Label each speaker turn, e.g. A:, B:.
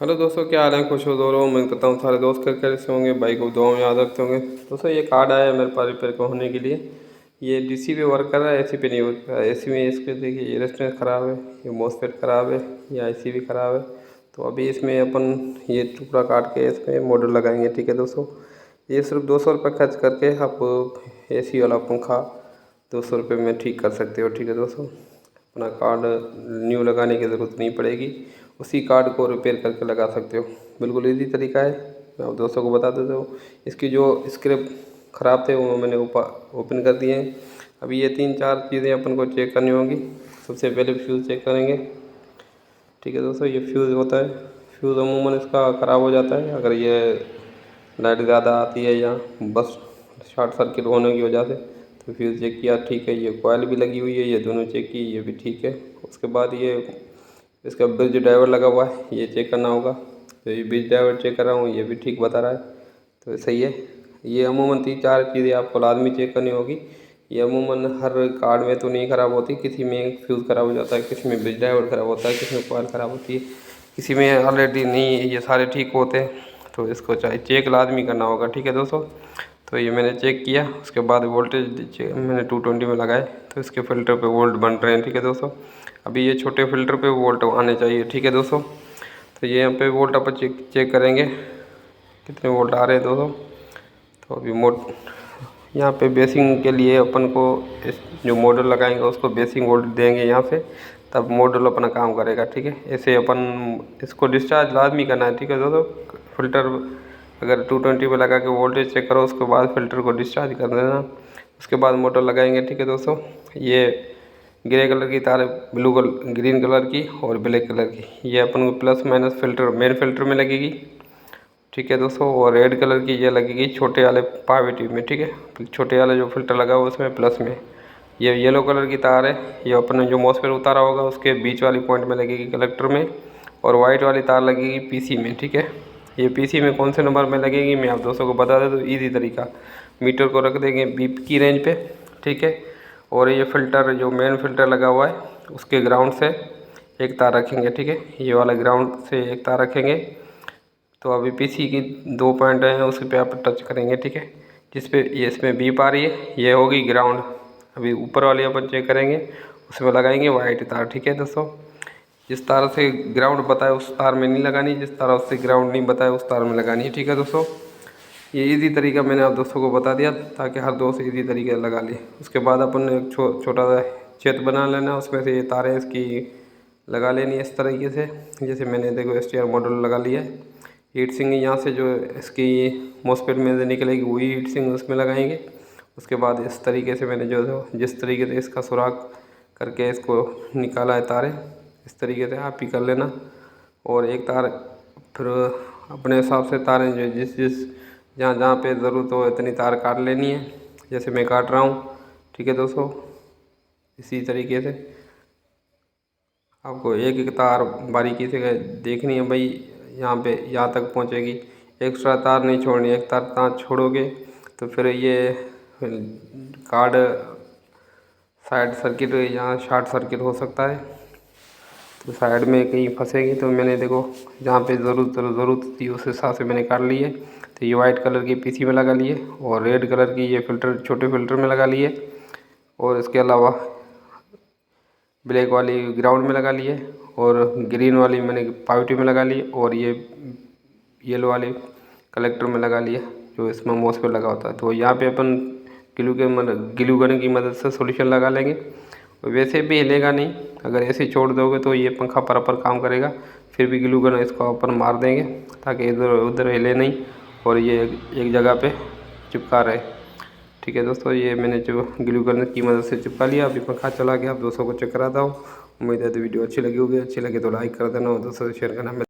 A: Hello दोस्तों, क्या हाल है? खुश हो दोनों। मैं कहता हूँ सारे दोस्त कर कैसे होंगे, भाई को दुआओं में याद रखते होंगे। दोस्तों ये कार्ड आया है मेरे पास रिपेयर को होने के लिए। ये डीसी पे वर्क कर रहा है, एसी पे नहीं वर्क कर रहा है। एसी में इसके देखिए ये रेजिस्टेंस ख़राब है, ये मॉसफेट ख़राब है, ये आईसी भी ख़राब है। तो अभी इसमें अपन ये टुकड़ा काट के इसमें मॉडल लगाएंगे। ठीक है दोस्तों, ये सिर्फ 200 रुपये खर्च करके आप एसी वाला पंखा 200 रुपये में ठीक कर सकते हो। ठीक है दोस्तों, अपना कार्ड न्यू लगाने की ज़रूरत नहीं पड़ेगी, उसी कार्ड को रिपेयर करके लगा सकते हो। बिल्कुल इजी तरीका है, मैं आप दोस्तों को बता देता हूँ। इसकी जो स्क्रैप ख़राब थे वो मैंने ओपन कर दिए हैं। अभी ये 3-4 चीज़ें अपन को चेक करनी होंगी। सबसे पहले फ्यूज़ चेक करेंगे। ठीक है दोस्तों, ये फ्यूज़ होता है। फ्यूज़ अमूमन इसका ख़राब हो जाता है अगर ये लाइट ज़्यादा आती है या बस शॉर्ट सर्किट होने की वजह से। तो फ्यूज़ चेक किया, ठीक है। ये कॉइल भी लगी हुई है, ये दोनों चेक की, ये भी ठीक है। उसके बाद ये इसका ब्रिज ड्राइवर लगा हुआ है, ये चेक करना होगा। तो ये ब्रिज ड्राइवर चेक कर रहा हूँ, ये भी ठीक बता रहा है, तो सही है। ये अमूमन 3-4 चीज़ें आपको लाजमी चेक करनी होगी। ये अमूमन हर कार्ड में तो नहीं ख़राब होती, किसी में फ्यूज़ ख़राब हो जाता है, किसी में ब्रिज ड्राइवर ख़राब होता है, किसी में कॉइल ख़राब होती है, किसी में ऑलरेडी नहीं, ये सारे ठीक होते हैं। तो इसको चाहे चेक लाजमी करना होगा। ठीक है दोस्तों, तो ये मैंने चेक किया। उसके बाद वोल्टेज मैंने 220 में लगाए, तो इसके फ़िल्टर पे वोल्ट बन रहे हैं। ठीक है दोस्तों, अभी ये छोटे फ़िल्टर पे वोल्ट आने चाहिए। ठीक है दोस्तों, तो ये यहाँ पे वोल्ट अपन चेक करेंगे कितने वोल्ट आ रहे हैं दोस्तों। तो अभी यहाँ पे बेसिंग के लिए अपन को इस जो मॉडल लगाएंगे उसको बेसिंग वोल्ट देंगे यहाँ से, तब मॉडल अपना काम करेगा। ठीक है, ऐसे अपन इसको डिस्चार्ज लाजमी करना है। ठीक है दोस्तों, फ़िल्टर अगर 220 पे लगा के वोल्टेज चेक करो, उसके बाद फ़िल्टर को डिस्चार्ज कर देना, उसके बाद मोटर लगाएंगे। ठीक है दोस्तों, ये ग्रे कलर की तार है, ग्रीन कलर की और ब्लैक कलर की, ये अपन को plus minus filter main filter में लगेगी। ठीक है दोस्तों, और रेड कलर की ये लगेगी छोटे वाले पावर ट्यूब में। ठीक है, छोटे वाला जो फ़िल्टर लगा हुआ उसमें प्लस में। ये येलो कलर की तार है, ये अपने जो मॉसफेट उतारा होगा उसके बीच वाली पॉइंट में लगेगी कलेक्टर में, और वाइट वाली तार लगेगी पीसी में। ठीक है, ये पीसी में कौन से नंबर में लगेगी मैं आप दोस्तों को बता दें। तो ईजी तरीका, मीटर को रख देंगे बीप की रेंज पे। ठीक है, और ये फ़िल्टर जो मेन फ़िल्टर लगा हुआ है उसके ग्राउंड से एक तार रखेंगे। ठीक है, ये वाला ग्राउंड से एक तार रखेंगे। तो अभी पीसी की 2 पॉइंट हैं, उस पे आप टच करेंगे। ठीक है, जिस पे ये इसमें बीप आ रही है ये होगी ग्राउंड। अभी ऊपर वाली अपन चेक करेंगे, उसमें लगाएंगे वाइट तार। ठीक है दोस्तों, जिस तार से ग्राउंड बताए उस तार में नहीं लगानी, जिस तार से ग्राउंड नहीं बताए उस तार में लगानी है। ठीक है दोस्तों, ये इजी तरीका मैंने आप दोस्तों को बता दिया ताकि हर दोस्त इजी तरीके से लगा ले। उसके बाद अपन एक छोटा सा छेद बना लेना, उसमें से ये तारें इसकी लगा लेनी इस तरीके से। जैसे मैंने देखो STR मॉडल लगा लिया है। हीट सिंक यहाँ से जो इसकी मॉसफेट में से निकलेगी वही हीट सिंक उसमें लगाएंगे। उसके बाद इस तरीके से मैंने जो जिस तरीके से इसका सुराख करके इसको निकाला है तारें, इस तरीके से आप ही कर लेना। और एक तार फिर अपने हिसाब से तारें जो जिस जहाँ जहाँ पे ज़रूरत हो इतनी तार काट लेनी है, जैसे मैं काट रहा हूँ। ठीक है दोस्तों, इसी तरीके से आपको एक एक तार बारीकी से देखनी है भाई, यहाँ पे यहाँ तक पहुँचेगी, एक्स्ट्रा तार नहीं छोड़नी। एक तार छोड़ोगे तो फिर ये कार्ड साइड सर्किट यहाँ शॉर्ट सर्किट हो सकता है, तो साइड में कहीं फंसेगी। तो मैंने देखो जहाँ पे ज़रूरत थी उस हिसाब से मैंने काट ली है। तो ये वाइट कलर की पीसी में लगा लिए और रेड कलर की ये फ़िल्टर छोटे फ़िल्टर में लगा लिए, और इसके अलावा ब्लैक वाली ग्राउंड में लगा लिए, और ग्रीन वाली मैंने पावर ट्यूब में लगा ली, और ये येलो वाले कलेक्टर में लगा लिया जो इसमें मॉसफेट लगा होता है। तो यहाँ पे अपन ग्लू गन की मदद से सॉल्यूशन लगा लेंगे। वैसे भी हिलेगा नहीं, अगर ऐसे छोड़ दोगे तो ये पंखा बराबर काम करेगा। फिर भी ग्लू गन इसको अपन मार देंगे ताकि इधर उधर हिले नहीं और ये एक जगह पे चिपका रहे। ठीक है दोस्तों, ये मैंने जो ग्लू गन की मदद से चिपका लिया। अभी पंखा चला के आप दोस्तों को चेक कराता हूँ। उम्मीद है तो वीडियो अच्छी लगी होगी, अच्छी लगे तो लाइक कर देना और दोस्तों से शेयर करना।